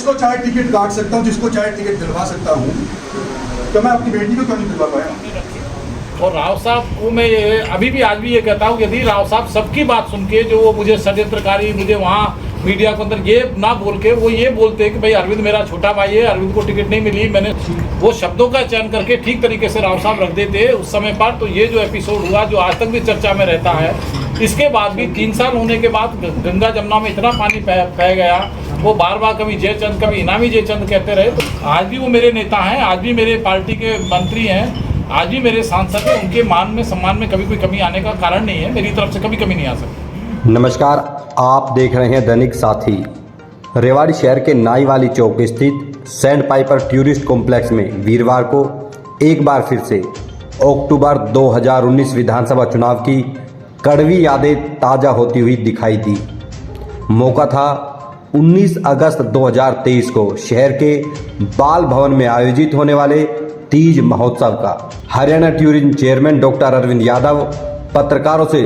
जिसको चाहे टिकट काट सकता हूँ, जिसको चाहे टिकट दिलवा सकता हूँ, तो मैं अपनी बेटी को क्यों नहीं दिलवा पाया? और राव साहब को मैं ये अभी भी आज भी ये कहता हूँ, यदि राव साहब सबकी बात सुन के जो वो मुझे षड्यंत्रकारी, मुझे वहाँ मीडिया के अंदर ये ना बोल के वो ये बोलते हैं कि भाई अरविंद मेरा छोटा भाई है, अरविंद को टिकट नहीं मिली, मैंने वो शब्दों का चयन करके ठीक तरीके से राव साहब रख देते उस समय पर, तो ये जो एपिसोड हुआ जो आज तक भी चर्चा में रहता है, इसके बाद भी 3 साल होने के बाद गंगा जमुना में इतना पानी बह गया, वो बार बार कभी जयचंद कभी इनामी जयचंद कहते रहे। तो आज भी वो मेरे नेता हैं, आज भी मेरे पार्टी के मंत्री हैं, आज भी मेरे सांसद हैं, उनके मान में सम्मान में कभी कोई कमी आने का कारण नहीं है, मेरी तरफ से कभी कमी नहीं आ सकती। नमस्कार, आप देख रहे हैं दैनिक साथी। रेवाड़ी शहर के नाई वाली चौक स्थित सैंड पाइपर टूरिस्ट कॉम्प्लेक्स में वीरवार को एक बार फिर से अक्टूबर 2019 विधानसभा चुनाव की कड़वी यादें ताज़ा होती हुई दिखाई दी। मौका था 19 अगस्त 2023 को शहर के बाल भवन में आयोजित होने वाले तीज महोत्सव का। Haryana tourism chairman doctor Arvind Yadav पत्रकारों से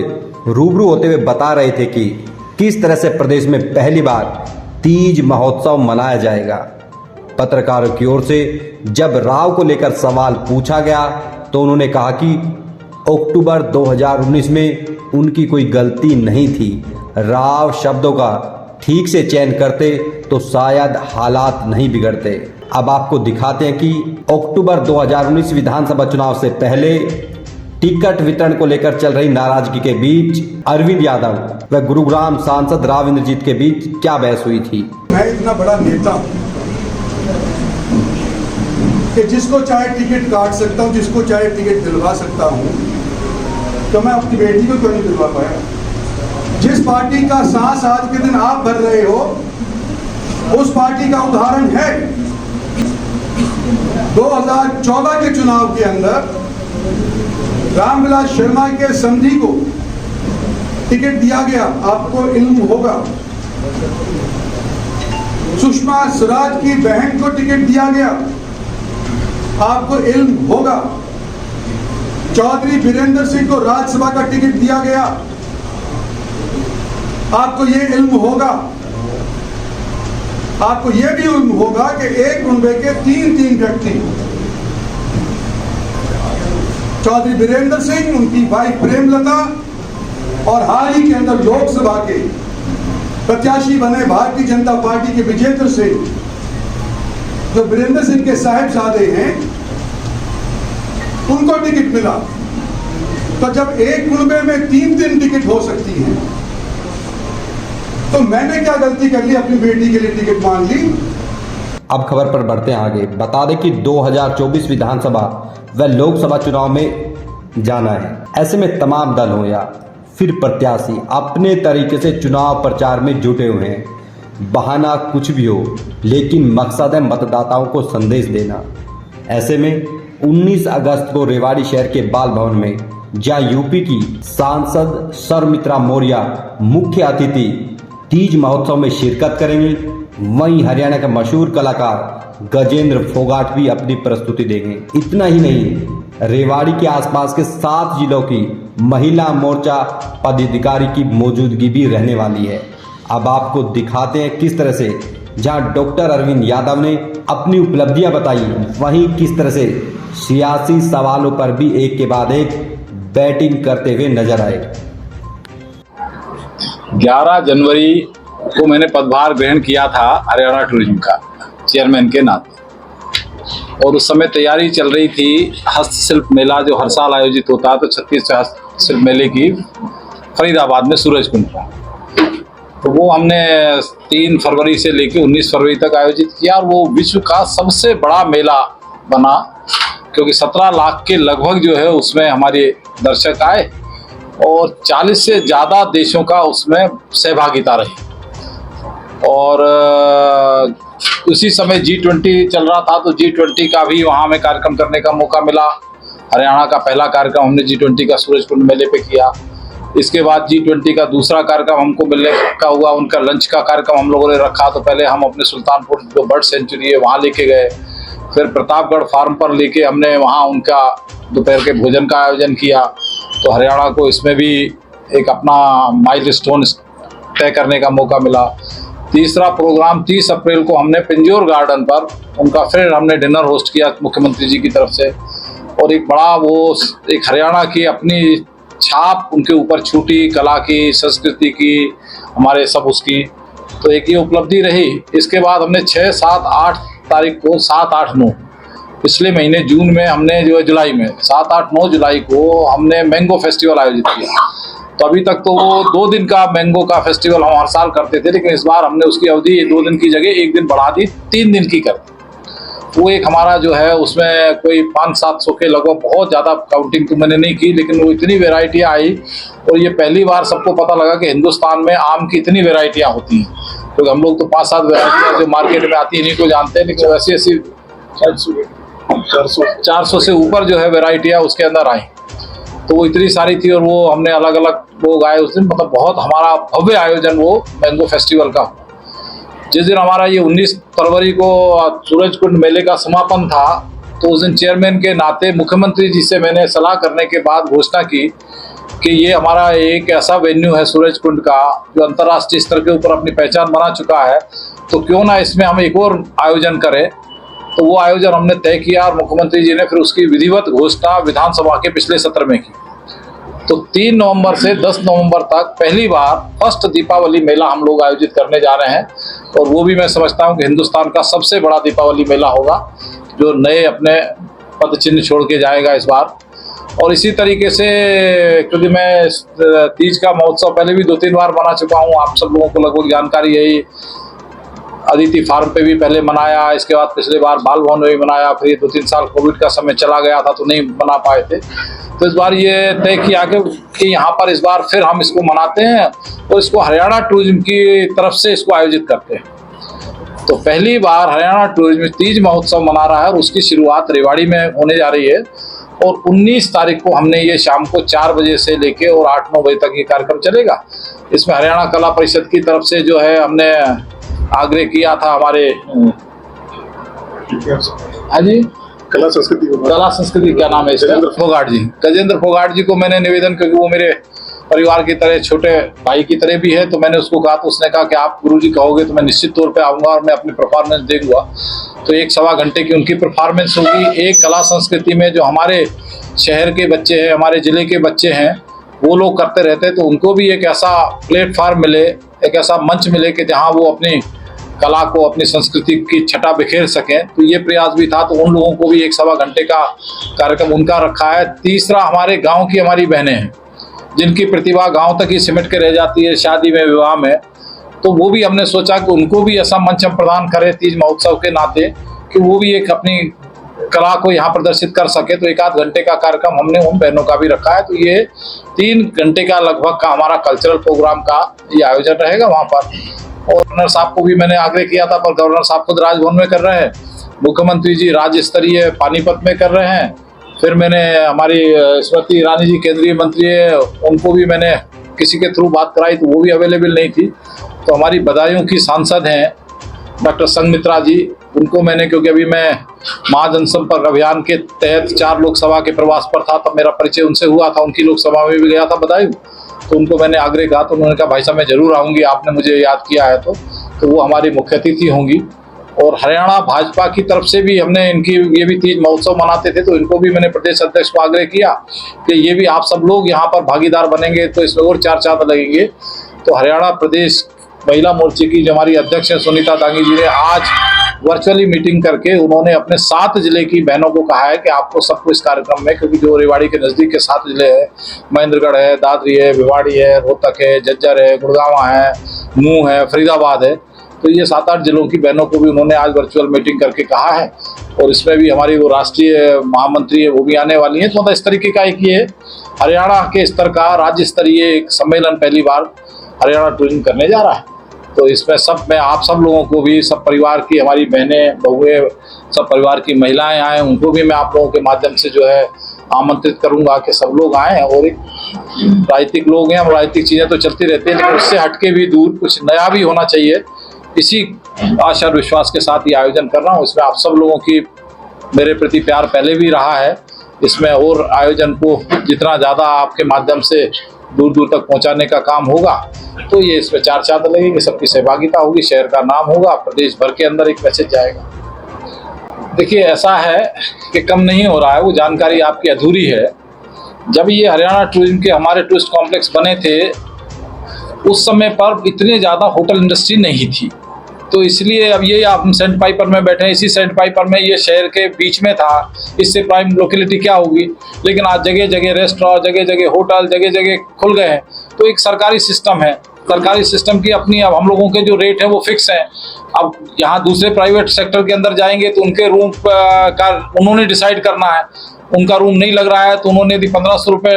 रूबरू होते हुए बता रहे थे कि किस तरह से प्रदेश में पहली बार तीज महोत्सव मनाया जाएगा। पत्रकारों की ओर से जब राव को लेकर सवाल पूछा गया तो उन्होंने कहा कि अक्टूबर 2019 में उनकी कोई गलती नहीं थी, राव शब्दों का ठीक से चयन करते तो शायद हालात नहीं बिगड़ते। अब आपको दिखाते हैं कि अक्टूबर 2019 विधानसभा चुनाव से पहले टिकट वितरण को लेकर चल रही नाराजगी के बीच अरविंद यादव व गुरुग्राम सांसद राव इंद्रजीत के बीच क्या बहस हुई थी। मैं इतना बड़ा नेता हूं कि जिसको चाहे टिकट काट सकता हूं, जिसको चाहे टिकट दिलवा सकता हूं, तो मैं अपनी बेटी को क्यों नहीं दिलवा पाया? जिस पार्टी का सांस आज के दिन आप भर रहे हो, उस पार्टी का उदाहरण है 2014 के चुनाव के अंदर रामविलास शर्मा के समधी को टिकट दिया गया, आपको इल्म होगा। सुषमा स्वराज की बहन को टिकट दिया गया, आपको इल्म होगा। चौधरी वीरेंद्र सिंह को राज्यसभा का टिकट दिया गया, आपको ये इल्म होगा। आपको ये भी इल्म होगा कि एक कुनबे के 3 व्यक्ति, चौधरी वीरेंद्र सिंह, उनकी वाइफ प्रेमलता और हाल ही के अंदर लोकसभा के प्रत्याशी बने भारतीय जनता पार्टी के विजेंद्र सिंह, जो वीरेंद्र सिंह के साहिबजादे हैं, उनको टिकट मिला। तो जब एक कुनबे में 3 टिकट हो सकती हैं, तो मैंने क्या गलती कर ली, अपनी बेटी के लिए टिकट मांग ली। अब खबर पर बढ़ते हैं आगे। बता दें कि 2024 विधानसभा व लोकसभा चुनाव में जाना है। ऐसे में तमाम दल हो या फिर प्रत्याशी अपने तरीके से चुनाव प्रचार में जुटे हुए हैं। बहाना कुछ भी हो, लेकिन मकसद है मतदाताओं को संदेश देना। ऐसे में 19 अगस्त को रेवाड़ी शहर के बाल भवन में, जहां यूपी की सांसद सर्वमित्रा मौर्य मुख्य अतिथि तीज महोत्सव में शिरकत करेंगी, वहीं हरियाणा के मशहूर कलाकार गजेंद्र फोगाट भी अपनी प्रस्तुति देंगे। इतना ही नहीं, रेवाड़ी के आसपास के 7 जिलों की महिला मोर्चा पदाधिकारी की मौजूदगी भी रहने वाली है। अब आपको दिखाते हैं किस तरह से जहां डॉक्टर अरविंद यादव ने अपनी उपलब्धियां बताई, वहीं किस तरह से सियासी सवालों पर भी एक के बाद एक बैटिंग करते हुए नजर आए। 11 जनवरी को मैंने पदभार ग्रहण किया था हरियाणा टूरिज्म का चेयरमैन के नाते, और उस समय तैयारी चल रही थी हस्तशिल्प मेला जो हर साल आयोजित होता है, तो 36 हस्तशिल्प मेले की फरीदाबाद में सूरजकुंड पर। तो वो हमने 3 फरवरी से लेकर 19 फरवरी तक आयोजित किया, और वो विश्व का सबसे बड़ा मेला बना, क्योंकि 17 लाख के लगभग जो है उसमें हमारे दर्शक आए और 40 से ज़्यादा देशों का उसमें सहभागिता रही। और उसी समय G20 चल रहा था, तो G20 का भी वहाँ में कार्यक्रम करने का मौका मिला। हरियाणा का पहला कार्यक्रम हमने G20 का सूरजकुंड मेले पे किया। इसके बाद G20 का दूसरा कार्यक्रम हमको मिलने का हुआ, उनका लंच का कार्यक्रम हम लोगों ने रखा। तो पहले हम अपने सुल्तानपुर जो बर्ड सेंचुरी है वहाँ लेके गए, फिर प्रतापगढ़ फार्म पर लेके हमने वहाँ उनका दोपहर के भोजन का आयोजन किया। तो हरियाणा को इसमें भी एक अपना माइलस्टोन तय करने का मौका मिला। तीसरा प्रोग्राम 30 अप्रैल को हमने पिंजौर गार्डन पर उनका फिर हमने डिनर होस्ट किया मुख्यमंत्री जी की तरफ से। और एक बड़ा वो एक हरियाणा की अपनी छाप उनके ऊपर छूटी, कला की, संस्कृति की, हमारे सब उसकी, तो एक ये उपलब्धि रही। इसके बाद हमने 6, 7, 8 तारीख को 7, 8, 9 पिछले महीने जून में हमने जो है जुलाई में 7, 8, 9 जुलाई को हमने मैंगो फेस्टिवल आयोजित किया। तो अभी तक तो वो 2 दिन का मैंगो का फेस्टिवल हम हर साल करते थे, लेकिन इस बार हमने उसकी अवधि 2 दिन की जगह 1 दिन बढ़ा दी, 3 दिन की कर दी। वो एक हमारा जो है उसमें कोई 500-700 के लगभग, बहुत ज़्यादा काउंटिंग तो मैंने नहीं की, लेकिन वो इतनी वेराइटियाँ आई। और ये पहली बार सबको पता लगा कि हिंदुस्तान में आम की इतनी वेराइटियाँ होती हैं, क्योंकि हम लोग तो 5-7 वेराइटियाँ जो मार्केट में आती है इन्हीं को जानते हैं, लेकिन वैसी ऐसी 400 से ऊपर जो है वेराइटियाँ उसके अंदर आई। तो वो इतनी सारी थी और वो हमने अलग अलग लोग आए उस दिन, मतलब बहुत हमारा भव्य आयोजन वो मैंगो फेस्टिवल का। जिस दिन हमारा ये 19 फरवरी को सूरजकुंड मेले का समापन था, तो उस दिन चेयरमैन के नाते मुख्यमंत्री जी से मैंने सलाह करने के बाद घोषणा की कि ये हमारा एक ऐसा वेन्यू है सूरजकुंड का जो अंतर्राष्ट्रीय स्तर के ऊपर अपनी पहचान बना चुका है, तो क्यों ना इसमें हम एक और आयोजन करें। तो वो आयोजन हमने तय किया और मुख्यमंत्री जी ने फिर उसकी विधिवत घोषणा विधानसभा के पिछले सत्र में की। तो 3 नवंबर से 10 नवंबर तक पहली बार फर्स्ट दीपावली मेला हम लोग आयोजित करने जा रहे हैं, और वो भी मैं समझता हूँ कि हिंदुस्तान का सबसे बड़ा दीपावली मेला होगा, जो नए अपने पद चिन्ह छोड़ के जाएगा इस बार। और इसी तरीके से, क्योंकि मैं तीज का महोत्सव पहले भी 2-3 बार मना चुका हूँ, आप सब लोगों को लगभग जानकारी है ही। अदिति फार्म पे भी पहले मनाया, इसके बाद पिछले बार बाल भवन में भी मनाया, फिर ये 2-3 साल कोविड का समय चला गया था तो नहीं मना पाए थे। तो इस बार ये तय किया कि यहाँ पर इस बार फिर हम इसको मनाते हैं और इसको हरियाणा टूरिज्म की तरफ से इसको आयोजित करते हैं। तो पहली बार हरियाणा टूरिज्म तीज महोत्सव मना रहा है और उसकी शुरुआत रेवाड़ी में होने जा रही है। और 19 तारीख को हमने ये शाम को 4 बजे से लेके और 8-9 बजे तक ये कार्यक्रम चलेगा। इसमें हरियाणा कला परिषद की तरफ से जो है हमने आग्रह किया था हमारे, हाँ जी, कला संस्कृति क्या नाम है इसका, फोगाट जी, गजेंद्र फोगाट जी को मैंने निवेदन, क्योंकि वो मेरे परिवार की तरह, छोटे भाई की तरह भी है, तो मैंने उसको कहा, तो उसने कहा कि आप गुरुजी कहोगे तो मैं निश्चित तौर पे आऊँगा और मैं अपनी परफॉर्मेंस देखूंगा। तो 1-1.25 घंटे की उनकी परफॉर्मेंस होगी। एक कला संस्कृति में जो हमारे शहर के बच्चे हैं, हमारे ज़िले के बच्चे हैं, वो लोग करते रहते हैं, तो उनको भी एक ऐसा प्लेटफार्म मिले, एक ऐसा मंच मिले कि जहाँ वो अपनी कला को, अपनी संस्कृति की छटा बिखेर सकें। तो ये प्रयास भी था, तो उन लोगों को भी 1-1.25 घंटे का कार्यक्रम उनका रखा है। तीसरा, हमारे गांव की हमारी बहनें हैं जिनकी प्रतिभा गांव तक ही सिमट के रह जाती है शादी में, विवाह में, तो वो भी हमने सोचा कि उनको भी ऐसा मंच हम प्रदान करें तीज महोत्सव के नाते, कि वो भी एक अपनी कला को यहाँ प्रदर्शित कर सके। तो 1-8 घंटे का कार्यक्रम हमने उन बहनों का भी रखा है। तो ये 3 घंटे का लगभग का हमारा कल्चरल प्रोग्राम का ये आयोजन रहेगा वहाँ पर। और गवर्नर साहब को भी मैंने आग्रह किया था, पर गवर्नर साहब खुद राजभवन में कर रहे हैं, मुख्यमंत्री जी राज्य स्तरीय पानीपत में कर रहे हैं, फिर मैंने हमारी स्मृति ईरानी जी केंद्रीय मंत्री है, उनको भी मैंने किसी के थ्रू बात कराई तो वो भी अवेलेबल नहीं थी। तो हमारी बदायूं की सांसद हैं डॉक्टर संघमित्रा जी, उनको मैंने, क्योंकि अभी मैं महाजनसंपर्क अभियान के तहत 4 लोकसभा के प्रवास पर था, तब मेरा परिचय उनसे हुआ था, उनकी लोकसभा में भी गया था बदायूं, तो उनको मैंने आग्रह कहा, तो उन्होंने कहा भाई साहब मैं जरूर आऊँगी, आपने मुझे याद किया है। तो वो हमारी मुख्य अतिथि होंगी। और हरियाणा भाजपा की तरफ से भी हमने इनकी, ये भी तीज महोत्सव मनाते थे, तो इनको भी मैंने प्रदेश अध्यक्ष को आग्रह किया कि ये भी आप सब लोग यहाँ पर भागीदार बनेंगे तो इसमें और 4 चांद लगेंगे। तो हरियाणा प्रदेश महिला मोर्चे की जो हमारी अध्यक्ष है सुनीता दांगी जी ने आज वर्चुअली मीटिंग करके उन्होंने अपने 7 जिले की बहनों को कहा है कि आपको सबको इस कार्यक्रम में, क्योंकि जो रेवाड़ी के नज़दीक के 7 जिले हैं, महेंद्रगढ़ है, दादरी है, भिवाड़ी है, रोहतक है, झज्जर है, गुड़गांव है, नूंह है, फरीदाबाद है, तो ये 7-8 जिलों की बहनों को भी उन्होंने आज वर्चुअल मीटिंग करके कहा है। और इसमें भी हमारी वो राष्ट्रीय महामंत्री है वो भी आने वाली हैं। तो मतलब इस तरीके का एक ये हरियाणा के स्तर का राज्य स्तरीय एक सम्मेलन पहली बार हरियाणा टूरिज्म करने जा रहा है। तो इसमें सब, मैं आप सब लोगों को भी, सब परिवार की हमारी बहनें, बहुएं, सब परिवार की महिलाएं आएँ, उनको भी मैं आप लोगों के माध्यम से जो है आमंत्रित करूंगा कि सब लोग आएँ। और एक राजनीतिक लोग हैं, राजनीतिक चीज़ें तो चलती रहती हैं, लेकिन उससे हटके भी दूर कुछ नया भी होना चाहिए। इसी आशा और विश्वास के साथ ये आयोजन कर रहा हूँ। इसमें आप सब लोगों की मेरे प्रति प्यार पहले भी रहा है, इसमें और आयोजन को जितना ज़्यादा आपके माध्यम से दूर दूर तक पहुंचाने का काम होगा तो ये इस पर चार चांद लगेंगे, सबकी सहभागिता होगी, शहर का नाम होगा, प्रदेश भर के अंदर एक मैसेज जाएगा। देखिए ऐसा है कि कम नहीं हो रहा है, वो जानकारी आपकी अधूरी है। जब ये हरियाणा टूरिज्म के हमारे टूरिस्ट कॉम्प्लेक्स बने थे उस समय पर इतने ज़्यादा होटल इंडस्ट्री नहीं थी, तो इसलिए अब ये आप सेंट पाइपर में बैठे हैं, इसी सेंट पाइपर में ये शहर के बीच में था, इससे प्राइम लोकेलिटी क्या होगी। लेकिन आज जगह जगह रेस्टोरेंट, जगह जगह होटल, जगह जगह खुल गए हैं। तो एक सरकारी सिस्टम है, सरकारी सिस्टम की अपनी, अब हम लोगों के जो रेट है वो फिक्स हैं। अब यहाँ दूसरे प्राइवेट सेक्टर के अंदर जाएंगे तो उनके रूम का उन्होंने डिसाइड करना है, उनका रूम नहीं लग रहा है तो उन्होंने यदि 1500 रुपये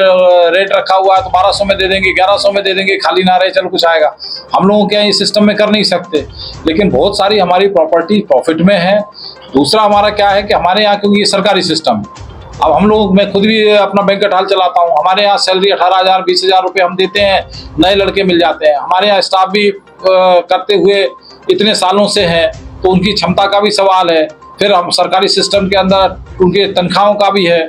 रेट रखा हुआ है तो 1200 में दे देंगे, 1100 में दे देंगे, खाली ना रहे चलो कुछ आएगा। हम लोगों के यहाँ इस सिस्टम में कर नहीं सकते, लेकिन बहुत सारी हमारी प्रॉपर्टी प्रॉफिट में है। दूसरा हमारा क्या है कि हमारे यहाँ क्योंकि ये सरकारी सिस्टम है, अब हम लोग, मैं खुद भी अपना बैंक्वेट हॉल चलाता हूँ, हमारे यहाँ सैलरी 18,000 20,000 रुपये हम देते हैं, नए लड़के मिल जाते हैं। हमारे यहाँ स्टाफ भी करते हुए इतने सालों से हैं तो उनकी क्षमता का भी सवाल है। फिर हम सरकारी सिस्टम के अंदर उनके तनख्वाहों का भी है,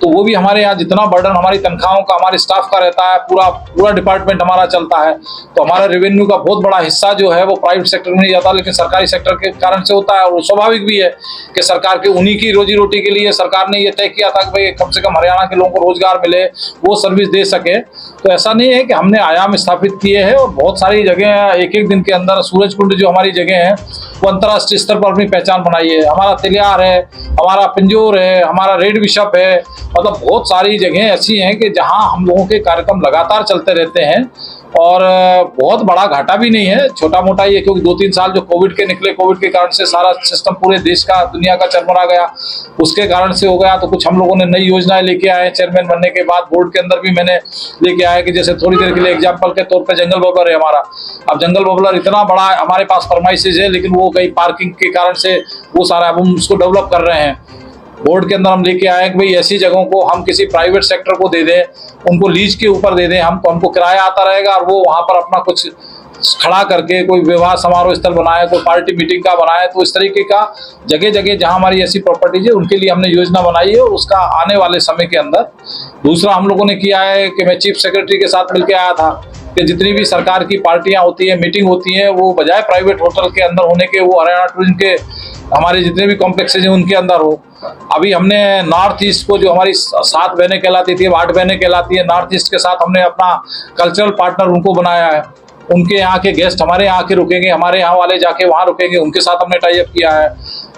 तो वो भी हमारे यहाँ जितना बर्डन हमारी तनख्वाहों का, हमारे स्टाफ का रहता है, पूरा डिपार्टमेंट हमारा चलता है, तो हमारा रेवेन्यू का बहुत बड़ा हिस्सा जो है वो प्राइवेट सेक्टर में नहीं जाता, लेकिन सरकारी सेक्टर के कारण से होता है। और स्वाभाविक भी है कि सरकार के उन्हीं की रोजी रोटी के लिए सरकार ने ये तय किया था कि भाई कम से कम हरियाणा के लोगों को रोजगार मिले, वो सर्विस दे सके। तो ऐसा नहीं है कि हमने आयाम स्थापित किए हैं और बहुत सारी जगह एक एक दिन के अंदर, सूरजकुंड जो हमारी जगह है वो अंतर्राष्ट्रीय स्तर पर अपनी पहचान बनाई है। हमारा तिलियार है, हमारा पिंजौर है, हमारा रेड बिशप है, मतलब बहुत सारी जगह ऐसी हैं कि जहां हम लोगों के कार्यक्रम लगातार चलते रहते हैं और बहुत बड़ा घाटा भी नहीं है, छोटा मोटा ही है। क्योंकि 2-3 साल जो कोविड के निकले, कोविड के कारण से सारा सिस्टम पूरे देश का, दुनिया का चरमरा गया, उसके कारण से हो गया। तो कुछ हम लोगों ने नई योजनाएं लेके आए, चेयरमैन बनने के बाद बोर्ड के अंदर भी मैंने लेके आया कि जैसे थोड़ी देर के लिए एग्जाम्पल के तौर पर जंगल बबलर है हमारा। अब जंगल बबलर इतना बड़ा हमारे पास फरमाइशेज है, लेकिन वो कई पार्किंग के कारण से वो सारा अब हम उसको डेवलप कर रहे हैं। बोर्ड के अंदर हम लेके आए कि भाई ऐसी जगहों को हम किसी प्राइवेट सेक्टर को दे दें, उनको लीज के ऊपर दे दें, हम तो हमको किराया आता रहेगा और वो वहाँ पर अपना कुछ खड़ा करके कोई विवाह समारोह स्थल बनाए, कोई पार्टी मीटिंग का बनाए। तो इस तरीके का जगह जगह जहाँ हमारी ऐसी प्रॉपर्टीज है उनके लिए हमने योजना बनाई है और उसका आने वाले समय के अंदर। दूसरा हम लोगों ने किया है कि मैं चीफ सेक्रेटरी के साथ मिलकर आया था कि जितनी भी सरकार की पार्टियां होती है, मीटिंग होती है, वो बजाय प्राइवेट होटल के अंदर होने के वो हरियाणा टूरिज्म के हमारे जितने भी कॉम्प्लेक्सेज हैं उनके अंदर हो। अभी हमने नॉर्थ ईस्ट को, जो हमारी 7 बहनें कहलाती थी, 8 बहनें कहलाती है, नॉर्थ ईस्ट के साथ हमने अपना कल्चरल पार्टनर उनको बनाया है। उनके यहाँ के गेस्ट हमारे यहाँ के रुकेंगे, हमारे यहाँ वाले जाके वहाँ रुकेंगे, उनके साथ हमने टाई अप किया है।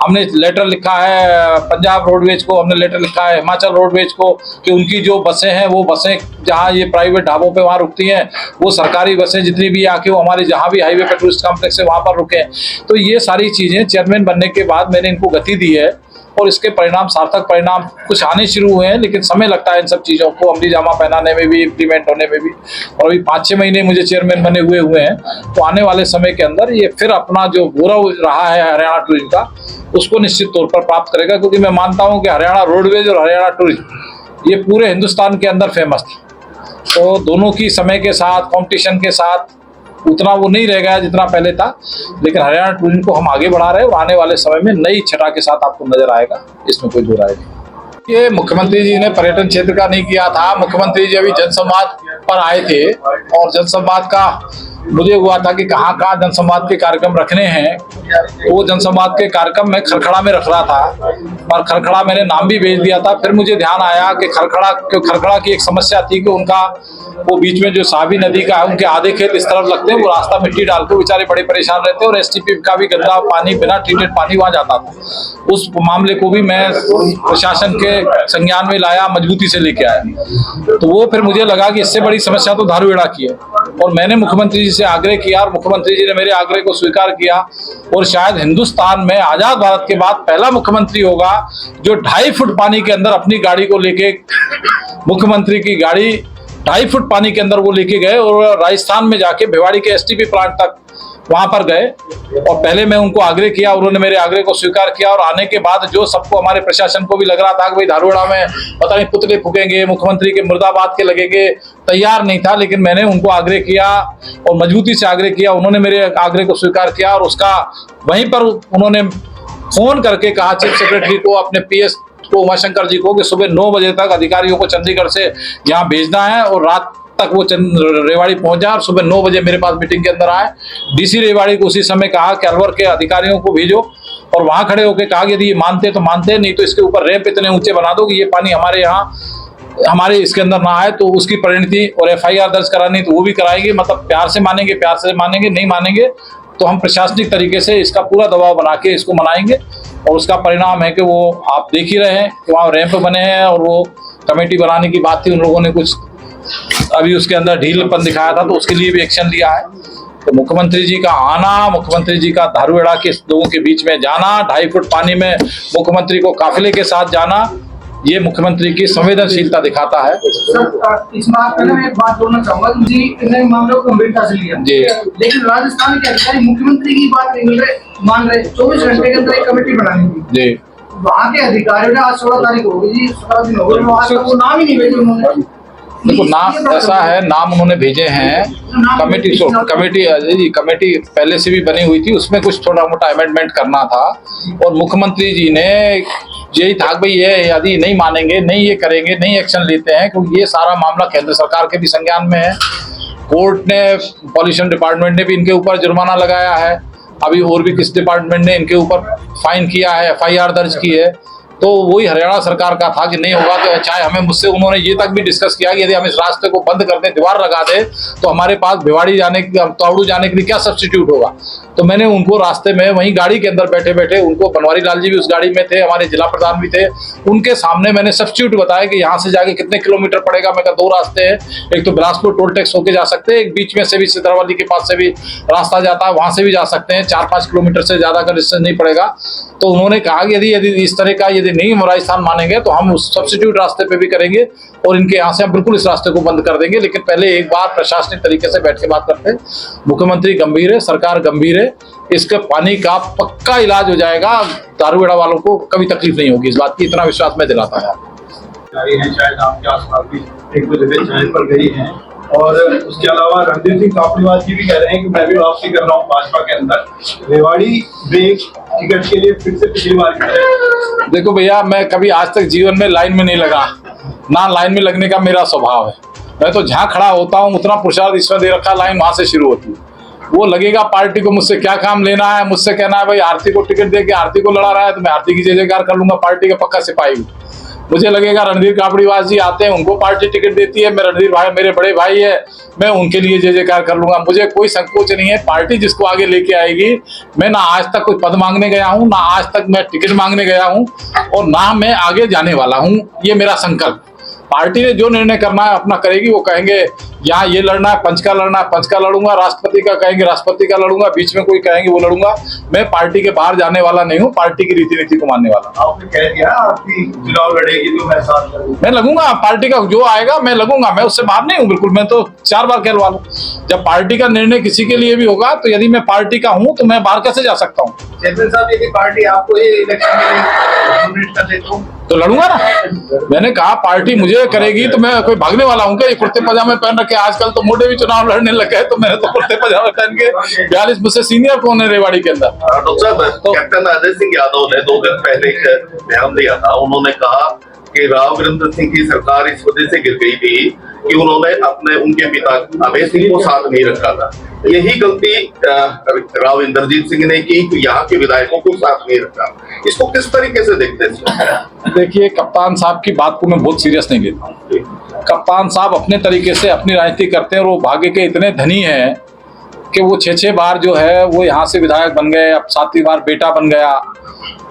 हमने लेटर लिखा है पंजाब रोडवेज को, हमने लेटर लिखा है हिमाचल रोडवेज को कि उनकी जो बसें हैं वो बसें जहाँ ये प्राइवेट ढाबों पे वहाँ रुकती हैं, वो सरकारी बसें जितनी भी आके वो हमारे जहाँ भी हाईवे पे टूरिस्ट कॉम्प्लेक्स है वहाँ पर रुकें। तो ये सारी चीज़ें चेयरमैन बनने के बाद मैंने इनको गति दी है और इसके परिणाम, सार्थक परिणाम कुछ आने शुरू हुए हैं, लेकिन समय लगता है इन सब चीज़ों को अमली जामा पहनाने में भी, इम्प्लीमेंट होने में भी। और अभी 5-6 महीने मुझे चेयरमैन बने हुए हैं, तो आने वाले समय के अंदर ये फिर अपना जो गौरव रहा है हरियाणा टूरिज्म का, उसको निश्चित तौर पर प्राप्त करेगा। क्योंकि मैं मानता हूँ कि हरियाणा रोडवेज और हरियाणा टूरिज्म ये पूरे हिंदुस्तान के अंदर फेमस था। तो दोनों की समय के साथ, कॉम्पिटिशन के साथ उतना वो नहीं रह गया जितना पहले था, लेकिन हरियाणा टूरिज्म को हम आगे बढ़ा रहे हैं और आने वाले समय में नई छटा के साथ आपको नजर आएगा, इसमें कोई दो राय नहीं। ये मुख्यमंत्री जी ने पर्यटन क्षेत्र का नहीं किया था। मुख्यमंत्री जी अभी जनसंवाद पर आए थे और जनसंवाद का मुझे हुआ था कि कहाँ कहाँ जनसंवाद के कार्यक्रम रखने हैं, तो वो जनसंवाद के कार्यक्रम में खरखड़ा में रख रहा था और खरखड़ा मैंने नाम भी भेज दिया था। फिर मुझे ध्यान आया कि खरखड़ा की एक समस्या थी कि उनका वो बीच में जो सावी नदी का है, उनके आधे खेत इस तरफ लगते हैं, वो रास्ता मिट्टी डाल के बेचारे बड़े परेशान रहते हैं और एसटीपी का भी गंदा पानी, बिना ट्रीटेड पानी वहाँ जाता था। उस मामले को भी मैं प्रशासन के संज्ञान में लाया, मजबूती से लेके आया। तो वो फिर मुझे लगा कि इससे बड़ी समस्या तो धारूहेड़ा की है और मैंने मुख्यमंत्री जी से आग्रह किया और मुख्यमंत्री जी ने मेरे आग्रह को स्वीकार किया और शायद हिंदुस्तान में आजाद भारत के बाद पहला मुख्यमंत्री होगा जो 2.5 फुट पानी के अंदर अपनी गाड़ी को लेके, मुख्यमंत्री की गाड़ी 2.5 फुट पानी के अंदर वो लेके गए और राजस्थान में जाके भिवाड़ी के एसटीपी प्लांट तक वहां पर गए। और पहले मैं उनको आग्रह किया, उन्होंने मेरे आग्रह को स्वीकार किया और आने के बाद जो सबको, हमारे प्रशासन को भी लग रहा था कि भाई धारूहेड़ा में पता नहीं पुतले फूकेंगे, मुख्यमंत्री के मुर्दाबाद के लगेंगे, तैयार नहीं था, लेकिन मैंने उनको आग्रह किया और मजबूती से आग्रह किया। उन्होंने मेरे आग्रह को स्वीकार किया और उसका वहीं पर उन्होंने फोन करके कहा चीफ सेक्रेटरी को, अपने PS को, उमाशंकर जी को, कि सुबह 9 बजे तक अधिकारियों को चंडीगढ़ से यहाँ भेजना है और रात तक वो रेवाड़ी पहुंचा और सुबह 9 बजे मेरे पास मीटिंग के अंदर आए। डीसी रेवाड़ी को उसी समय कहा कि अलवर के अधिकारियों को भेजो और वहां खड़े होकर कहा कि यदि ये मानते तो मानते, नहीं तो इसके ऊपर रैंप इतने ऊंचे बना दो कि ये पानी हमारे इसके अंदर ना आए। तो उसकी परिणति और FIR दर्ज करानी तो वो भी कराएंगे, मतलब प्यार से मानेंगे, नहीं मानेंगे तो हम प्रशासनिक तरीके से इसका पूरा दबाव बना के इसको मनाएंगे। और उसका परिणाम है कि वो आप देख ही रहे हैं कि वहाँ रैंप बने हैं और वो कमेटी बनाने की बात थी, उन लोगों ने कुछ अभी उसके अंदर ढीलपन दिखाया था, तो उसके लिए भी एक्शन लिया है। तो मुख्यमंत्री जी का आना, मुख्यमंत्री जी का धारूहेड़ा के लोगों के बीच में जाना, 2.5 फुट पानी में मुख्यमंत्री को काफिले के साथ जाना, ये मुख्यमंत्री की संवेदनशीलता दिखाता है। सर, इस बात में मैं एक बात बोलना चाहूंगा जी, इन मामलों को गंभीरता से लिया जी, लेकिन राजस्थान के अधिकारी मुख्यमंत्री की बात नहीं मान रहे। 24 घंटे के अंदर एक कमेटी बनानी थी जी, वहाँ के अधिकारियों ने आज 16 तारीख हो गई जी, 17 दिन हो गए, वहाँ तक वो नाम ही नहीं भेजे उन्होंने। देखो नाम ऐसा है, नाम उन्होंने भेजे हैं। कमेटी पहले से भी बनी हुई थी, उसमें कुछ थोड़ा मोटा अमेंडमेंट करना था और मुख्यमंत्री जी ने यही था भाई ये यदि नहीं मानेंगे, नहीं ये करेंगे, नहीं एक्शन लेते हैं, क्योंकि ये सारा मामला केंद्र सरकार के भी संज्ञान में है। कोर्ट ने, पॉल्यूशन डिपार्टमेंट ने भी इनके ऊपर जुर्माना लगाया है, अभी और भी किस डिपार्टमेंट ने इनके ऊपर फाइन किया है, FIR दर्ज की है। तो वही हरियाणा सरकार का था कि नहीं होगा, तो चाहे हमें मुझसे उन्होंने ये तक भी डिस्कस किया कि यदि हम इस रास्ते को बंद कर दें, दीवार लगा दें, तो हमारे पास भिवाड़ी जाने की, तावड़ू जाने के लिए क्या सब्स्टिट्यूट होगा। तो मैंने उनको रास्ते में वहीं गाड़ी के अंदर बैठे बैठे उनको, बनवारी लाल जी भी उस गाड़ी में थे, हमारे जिला प्रधान भी थे, उनके सामने मैंने सब्स्टिट्यूट बताया कि यहाँ से जाके कितने किलोमीटर पड़ेगा। मैं कहा 2 रास्ते हैं, एक तो बिलासपुर टोल टैक्स होके जा सकते हैं, एक बीच में से भी सितरवाली के पास से भी रास्ता जाता है, वहां से भी जा सकते हैं, 4-5 किलोमीटर से ज्यादा का डिस्टेंस नहीं पड़ेगा। तो उन्होंने कहा कि यदि इस तरह का यदि नहीं राजस्थान मानेंगे तो हम उस सब्स्टिट्यूट रास्ते पे भी करेंगे और इनके यहाँ से हम बिल्कुल इस रास्ते को बंद कर देंगे। लेकिन पहले एक बार प्रशासनिक तरीके से बैठ के बात करते हैं। मुख्यमंत्री गंभीर है, सरकार गंभीर है, इसके पानी का पक्का इलाज हो जाएगा, धारूहेड़ा वालों को कभी तकलीफ नहीं होगी, इस बात की इतना विश्वास मैं दिलाता हूँ। शायद आपके आसपास भी एक दो जगह चाय पर गई हैं, और उसके अलावा रणधीर सिंह कापड़ीवाल जी भी कह रहे हैं कि मैं भी वापसी कर रहा हूँ भाजपा के अंदर, रेवाड़ी ब्रेक टिकट के लिए फिर से पिछली बार कर रहे हैं। देखो भैया, मैं कभी आज तक जीवन में लाइन में नहीं लगा, ना लाइन में लगने का मेरा स्वभाव है। मैं तो जहाँ खड़ा होता हूँ उतना पुरुषार्थ ईश्वर दे रखा, लाइन वहां से शुरू होती है। वो लगेगा पार्टी को मुझसे क्या काम लेना है, मुझसे कहना है भाई आरती को टिकट दे के आरती को लड़ा रहा है तो मैं आरती की जय जयकार कर लूंगा, पार्टी का पक्का सिपाही हूँ। मुझे लगेगा रणधीर कापड़ीवाल जी आते हैं, उनको पार्टी टिकट देती है, मैं रणधीर भाई मेरे बड़े भाई है, मैं उनके लिए जय जयकार कर लूंगा। मुझे कोई संकोच नहीं है, पार्टी जिसको आगे लेके आएगी। मैं ना आज तक कोई पद मांगने गया हूँ, ना आज तक मैं टिकट मांगने गया हूँ और ना मैं आगे जाने वाला हूँ। ये मेरा संकल्प। पार्टी ने जो निर्णय करना है अपना करेगी। वो कहेंगे यहाँ ये लड़ना है, पंच का लड़ना है, पंच का लड़ूंगा, राष्ट्रपति का कहेंगे राष्ट्रपति का लड़ूंगा, बीच में कोई कहेंगे वो लड़ूंगा। मैं पार्टी के बाहर जाने वाला नहीं हूँ, पार्टी की रीति नीति को मानने वाला। आपने कह दिया आपकी चुनाव लड़ेगी तो मैं साथ लड़ूंगा। मैं लगूंगा, पार्टी का जो आएगा मैं लगूंगा, मैं उससे बाहर नहीं हूँ बिल्कुल। मैं तो 4 बार कहलवा लूं, जब पार्टी का निर्णय किसी के लिए भी होगा तो यदि मैं पार्टी का हूँ तो मैं बाहर कैसे जा सकता हूँ। चेयरमैन साहब, यदि पार्टी आपको ये इलेक्शन में तो लड़ूंगा ना। मैंने कहा पार्टी मुझे करेगी तो मैं कोई भागने वाला हूँ क्या? ये कुर्ते पजामे पहन रखे, आजकल तो मोटे भी चुनाव लड़ने लगे हैं, तो मैंने तो कुर्ते पजामे पहन के 42 मुझसे सीनियर कौन है रेवाड़ी के अंदर। डॉक्टर साहब, कैप्टन अजय सिंह यादव ने 2 दिन पहले एक बयान दिया था। उन्होंने कहा कि राव वीरेंद्र सिंह की सरकार इस वजह से गिर गई थी कि उन्होंने उनके पिता अभय सिंह को साथ नहीं रखा था। यही गलती राव इंद्रजीत सिंह ने की, यहाँ के विधायकों को साथ नहीं रखा। इसको किस तरीके से देखते हैं? देखिए, कप्तान साहब की बात को मैं बहुत सीरियस नहीं लेता हूँ। कप्तान साहब अपने तरीके से अपनी राजनीति करते हैं और वो भाग्य के इतने धनी हैं कि वो 6 बार जो है वो यहाँ से विधायक बन गए, अब 7वीं बार बेटा बन गया।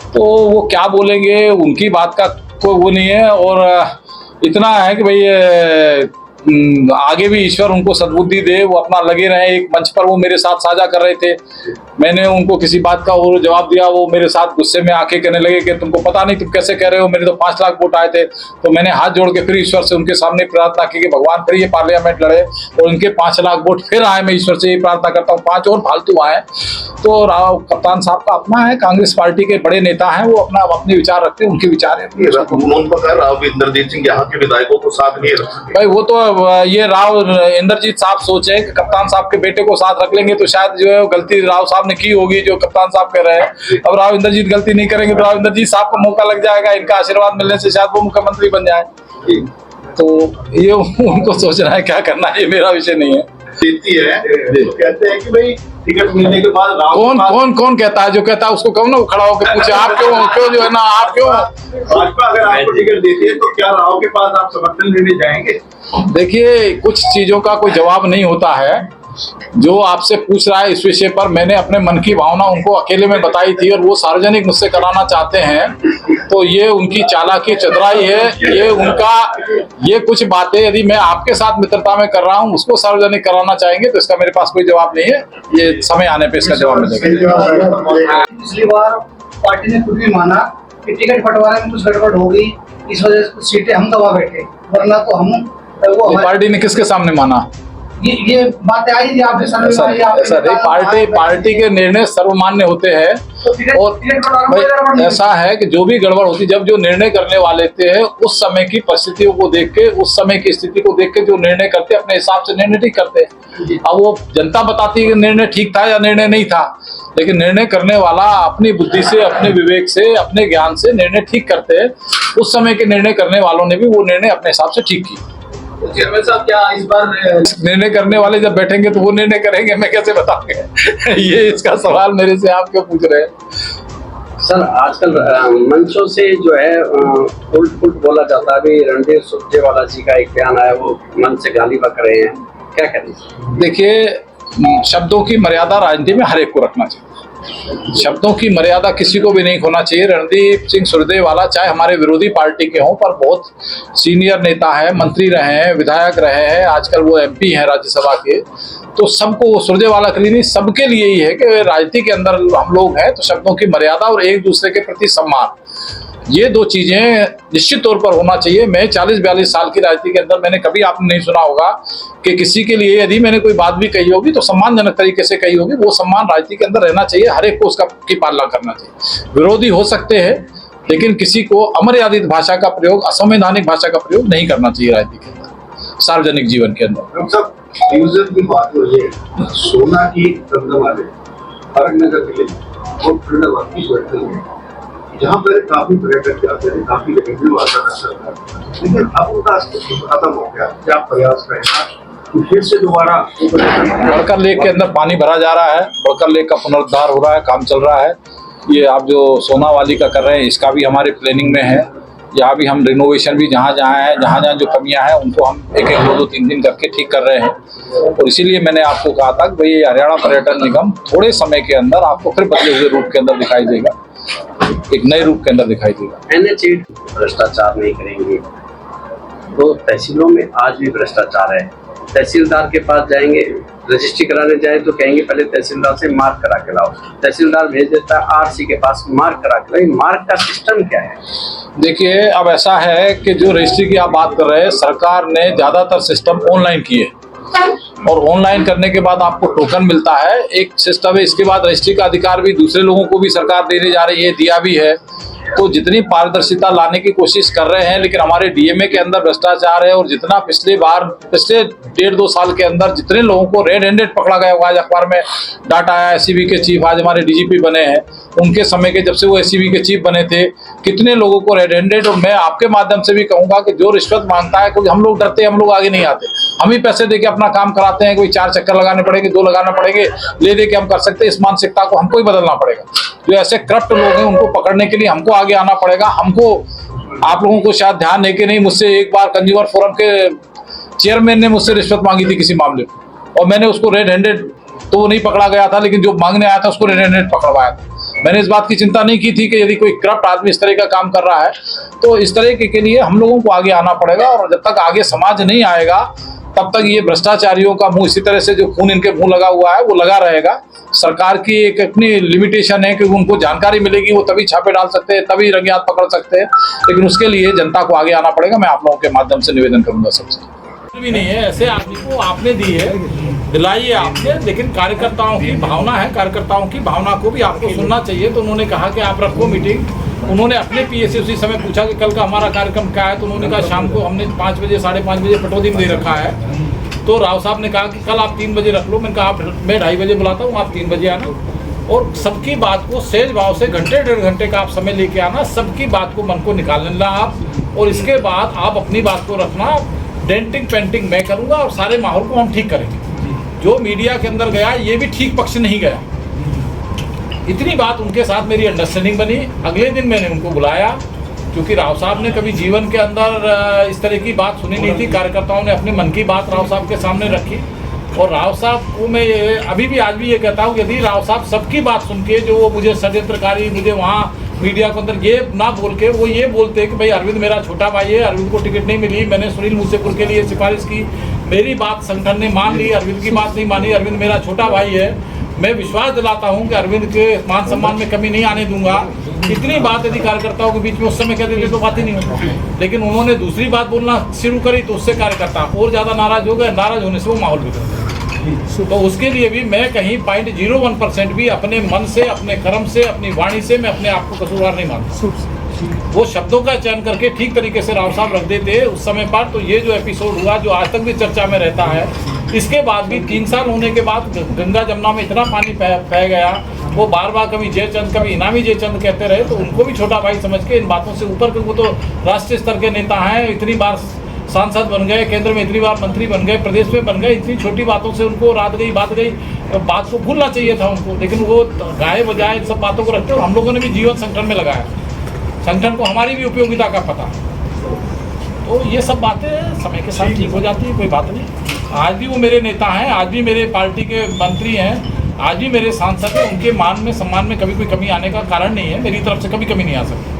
तो वो क्या बोलेंगे, उनकी बात का कोई वो नहीं है। और इतना है कि भाई आगे भी ईश्वर उनको सद्बुद्धि दे, वो अपना लगे रहे। एक मंच पर वो मेरे साथ साझा कर रहे थे, मैंने उनको किसी बात का और जवाब दिया, वो मेरे साथ गुस्से में आके कहने लगे कि तुमको पता नहीं तुम कैसे कह रहे हो, मेरे तो 5 लाख वोट आए थे। तो मैंने हाथ जोड़ के फिर ईश्वर से उनके सामने प्रार्थना की कि भगवान फिर ये पार्लियामेंट लड़े और उनके 5 लाख वोट फिर आए। मैं ईश्वर से ये प्रार्थना करता हूँ 5 और फालतू आए। तो राव कप्तान साहब का अपना है, कांग्रेस पार्टी के बड़े नेता हैं, वो अपने विचार रखते हैं, उनके विचार है। राव इंद्रजीत सिंह यहाँ के विधायकों को साथ नहीं रखते भाई, वो तो ये राव इंद्रजीत साहब सोचे कि कप्तान साहब के बेटे को साथ रख लेंगे तो शायद जो है गलती राव साहब ने की होगी जो कप्तान साहब कह रहे हैं। अब राव इंद्रजीत गलती नहीं करेंगे तो राव इंद्रजीत साहब को मौका लग जाएगा, इनका आशीर्वाद मिलने से शायद वो मुख्यमंत्री बन जाए। तो ये उनको सोचना है क्या करना है, ये मेरा विषय नहीं है। देती है तो कहते हैं कि भाई टिकट मिलने के बाद राव कौन कौन कौन कहता है? जो कहता है उसको कहो ना, वो खड़ा होकर पूछे आप क्यों जो है ना, आप क्यों? भाजपा अगर आपको टिकट देती है तो क्या राव के पास आप समर्थन लेने जाएंगे? देखिए, कुछ चीजों का कोई जवाब नहीं होता है। जो आपसे पूछ रहा है इस विषय पर, मैंने अपने मन की भावना उनको अकेले में बताई थी और वो सार्वजनिक मुझसे कराना चाहते हैं, तो ये उनकी चालाकी चतुराई है। ये उनका, ये कुछ बातें यदि मैं आपके साथ मित्रता में कर रहा हूँ उसको सार्वजनिक कराना चाहेंगे तो इसका मेरे पास कोई जवाब नहीं है। ये समय आने पे इसका जवाब मिलेगा। पिछली बार पार्टी ने खुद भी माना कि टिकट बंटवारे में कुछ गड़बड़ हो गई, इस वजह से कुछ सीटें हम दबा बैठे, वरना तो हम वो पार्टी ने किसके सामने माना? ये बातें आई थी आपके सामने। पार्टी के निर्णय सर्वमान्य होते हैं और भाई ऐसा है कि जो भी गड़बड़ होती, जब जो निर्णय करने वाले थे उस समय की परिस्थितियों को देख के, उस समय की स्थिति को देख के जो निर्णय करते अपने हिसाब से निर्णय ठीक करते हैं। अब वो जनता बताती है कि निर्णय ठीक था या निर्णय नहीं था, लेकिन निर्णय करने वाला अपनी बुद्धि से, अपने विवेक से, अपने ज्ञान से निर्णय ठीक करते हैं। उस समय के निर्णय करने वालों ने भी वो निर्णय अपने हिसाब से ठीक किया। चेयरमैन साहब, क्या इस बार निर्णय करने वाले जब बैठेंगे तो वो निर्णय करेंगे, मैं कैसे बताऊंगा? ये इसका सवाल मेरे से आप क्यों पूछ रहे हैं? सर, आजकल मंचों से जो है उल्ट बोला जाता है। अभी रणधीर सुरजेवाला जी का एक बयान आया, वो मन से गाली बक रहे हैं, क्या करें? देखिए, शब्दों की मर्यादा राजनीति में हर एक को रखना चाहिए। शब्दों की मर्यादा किसी को भी नहीं खोना चाहिए। रणदीप सिंह सुरजेवाला चाहे हमारे विरोधी पार्टी के हों, पर बहुत सीनियर नेता है, मंत्री रहे हैं, विधायक रहे हैं, आजकल वो MP हैं राज्यसभा के। तो सबको, सुरजेवाला के लिए नहीं, सबके लिए ही है कि राजनीति के अंदर हम लोग हैं तो शब्दों की मर्यादा और एक दूसरे के प्रति सम्मान, ये दो चीजें निश्चित तौर पर होना चाहिए। मैं 40-42 साल की राजनीति के अंदर मैंने कभी आपने नहीं सुना होगा कि किसी के लिए यदि मैंने कोई बात भी कही होगी तो सम्मानजनक तरीके से कही होगी। वो सम्मान राजनीति के अंदर रहना चाहिए, हर एक को उसका की पालना करना चाहिए। विरोधी हो सकते हैं लेकिन किसी को अमर्यादित भाषा का प्रयोग, असंवैधानिक भाषा का प्रयोग नहीं करना चाहिए राजनीति के अंदर, सार्वजनिक जीवन के अंदर। की बात हो रही है, सोना की दमदमाने फर्क नगर के लिए और फरीदाबाद की बढ़ती है, जहाँ पर काफी पर्यटक जाते हैं, काफी रेवेन्यू आता है, लेकिन अब उनका खत्म हो गया। क्या प्रयास रहेगा फिर से दोबारा? बड़कर लेक के अंदर पानी भरा जा रहा है, बड़कर लेक का पुनरुद्धार हो रहा है, काम चल रहा है। ये आप जो सोनावाली का कर रहे हैं इसका भी हमारे प्लानिंग में है। यहाँ भी हम रिनोवेशन भी जहाँ जहाँ जो कमियां हैं उनको हम 1-1, 2-2, 3 दिन करके ठीक कर रहे हैं। और इसीलिए मैंने आपको कहा था कि भाई हरियाणा पर्यटन निगम थोड़े समय के अंदर आपको फिर बदले हुए रूप के अंदर दिखाई देगा, एक नए रूप के अंदर दिखाई देगा। NH8 भ्रष्टाचार नहीं करेंगे तो तहसीलों में आज भी भ्रष्टाचार है। तहसीलदार के पास जाएंगे, रजिस्ट्री कराने जाए तो कहेंगे पहले तहसीलदार से मार्क करा के लाओ, तहसीलदार भेज देता है RC के पास मार्क करा के लाओ। मार्क का सिस्टम क्या है? देखिए, अब ऐसा है कि जो रजिस्ट्री की आप बात कर रहे हैं, सरकार ने ज्यादातर सिस्टम ऑनलाइन किए और ऑनलाइन करने के बाद आपको टोकन मिलता है, एक सिस्टम है। इसके बाद रजिस्ट्री का अधिकार भी दूसरे लोगों को भी सरकार देने जा रही है, दिया भी है। तो जितनी पारदर्शिता लाने की कोशिश कर रहे हैं, लेकिन हमारे DMA के अंदर भ्रष्टाचार है। और जितना पिछले 1.5-2 साल के अंदर जितने लोगों को रेड हैंडेड पकड़ा गया, आज अखबार में डाटा आया, SCB के चीफ आज हमारे DGP बने हैं, उनके समय के जब से वो SCB के चीफ बने थे, कितने लोगों को रेड हैंडेड। और मैं आपके माध्यम से भी कहूंगा कि जो रिश्वत मांगता है, क्योंकि हम लोग डरते हैं, हम लोग आगे नहीं आते, हम ही पैसे देके अपना काम कराते हैं। कोई 4 चक्कर लगाने पड़ेंगे, 2 लगाना पड़ेंगे, ले दे के हम कर सकते हैं। इस मानसिकता को हमको ही बदलना पड़ेगा। जो ऐसे करप्ट लोग हैं उनको पकड़ने के लिए हमको आगे आना पड़ेगा। हमको, आप लोगों को शायद ध्यान है कि नहीं, मुझसे एक बार कंज्यूमर फोरम के चेयरमैन ने मुझसे रिश्वत मांगी थी किसी मामले में, और मैंने उसको रेड हैंडेड तो वो नहीं पकड़ा गया था, लेकिन जो मांगने आया था उसको रेड हैंडेड पकड़वाया था। मैंने इस बात की चिंता नहीं की थी कि यदि कोई करप्ट आदमी इस तरह का काम कर रहा है तो इस तरह के लिए हम लोगों को आगे आना पड़ेगा। और जब तक आगे समाज नहीं आएगा तब तक ये भ्रष्टाचारियों का मुंह, इसी तरह से जो खून इनके मुंह लगा हुआ है वो लगा रहेगा। सरकार की एक अपनी लिमिटेशन है कि उनको जानकारी मिलेगी, वो तभी छापे डाल सकते हैं, तभी रंगे हाथ पकड़ सकते हैं, लेकिन उसके लिए जनता को आगे आना पड़ेगा। मैं आप लोगों के माध्यम से निवेदन करूंगा सबसे। भी नहीं है, ऐसे आदमी को आपने दी है, दिलाई है आपने, लेकिन कार्यकर्ताओं की भावना है, कार्यकर्ताओं की भावना को भी आपको सुनना चाहिए। तो उन्होंने कहा कि आप रखो मीटिंग। उन्होंने अपने PA से उसी समय पूछा कि कल का हमारा कार्यक्रम क्या है, तो उन्होंने कहा शाम को हमने 5 बजे 5:30 बजे पटौदी में दे रखा है। तो राव साहब ने कहा कि कल आप 3 बजे रख लो। मैंने कहा मैं 2:30 बजे बुलाता हूँ, आप 3 बजे आना, और सबकी बात को सहज भाव से घंटे 1.5 घंटे का आप समय लेके आना, सबकी बात को मन को निकाल लेना। आप और इसके बाद आप अपनी बात को रखना, डेंटिंग पेंटिंग मैं करूँगा और सारे माहौल को हम ठीक करेंगे। जो मीडिया के अंदर गया ये भी ठीक पक्ष नहीं गया, इतनी बात उनके साथ मेरी अंडरस्टैंडिंग बनी। अगले दिन मैंने उनको बुलाया, क्योंकि राव साहब ने कभी जीवन के अंदर इस तरह की बात सुनी नहीं थी। कार्यकर्ताओं ने अपने मन की बात राव साहब के सामने रखी, और राव साहब को मैं अभी भी आज भी ये कहता हूँ, यदि राव साहब सबकी बात सुन के जो वो मुझे षड्यंत्रकारी, मुझे वहाँ मीडिया के अंदर ये ना बोल के वो ये बोलते कि भाई अरविंद मेरा छोटा भाई है, अरविंद को टिकट नहीं मिली, मैंने सुनील मूसेपुर के लिए सिफारिश की, मेरी बात संगठन ने मान ली, अरविंद की बात नहीं मानी, अरविंद मेरा छोटा भाई है, मैं विश्वास दिलाता हूं कि अरविंद के मान सम्मान में कमी नहीं आने दूंगा। इतनी बात यदि कार्यकर्ताओं के बीच में उस समय कहते थे तो बात ही नहीं होती, लेकिन उन्होंने दूसरी बात बोलना शुरू करी तो उससे कार्यकर्ता और ज़्यादा नाराज हो गए। नाराज होने से वो माहौल बिगड़ गया। तो उसके लिए भी मैं कहीं 0.01% भी अपने मन से, अपने कर्म से, अपनी वाणी से मैं अपने आप को कसूरवार नहीं मानता। वो शब्दों का चयन करके ठीक तरीके से राव साहब रख देते उस समय पर, तो ये जो एपिसोड हुआ जो आज तक भी चर्चा में रहता है, इसके बाद भी 3 साल होने के बाद गंगा जमुना में इतना पानी बह गया, वो बार बार कभी जयचंद कभी इनामी जयचंद कहते रहे, तो उनको भी छोटा भाई समझ के इन बातों से ऊपर, क्योंकि वो तो राष्ट्रीय स्तर के नेता हैं, इतनी बार सांसद बन गए, केंद्र में इतनी बार मंत्री बन गए, प्रदेश में बन गए, इतनी छोटी बातों से उनको रात गई बात को भूलना चाहिए था उनको, लेकिन वो गाये बजाय इन सब बातों को रखते। और हम लोगों ने भी जीवन संगठन में लगाया, संगठन को हमारी भी उपयोगिता का पता, तो ये सब बातें समय के साथ ठीक हो जाती है, कोई बात नहीं। आज भी वो मेरे नेता हैं, आज भी मेरे पार्टी के मंत्री हैं, आज भी मेरे सांसद हैं, उनके मान में सम्मान में कभी कोई कमी आने का कारण नहीं है, मेरी तरफ से कभी कमी नहीं आ सकती।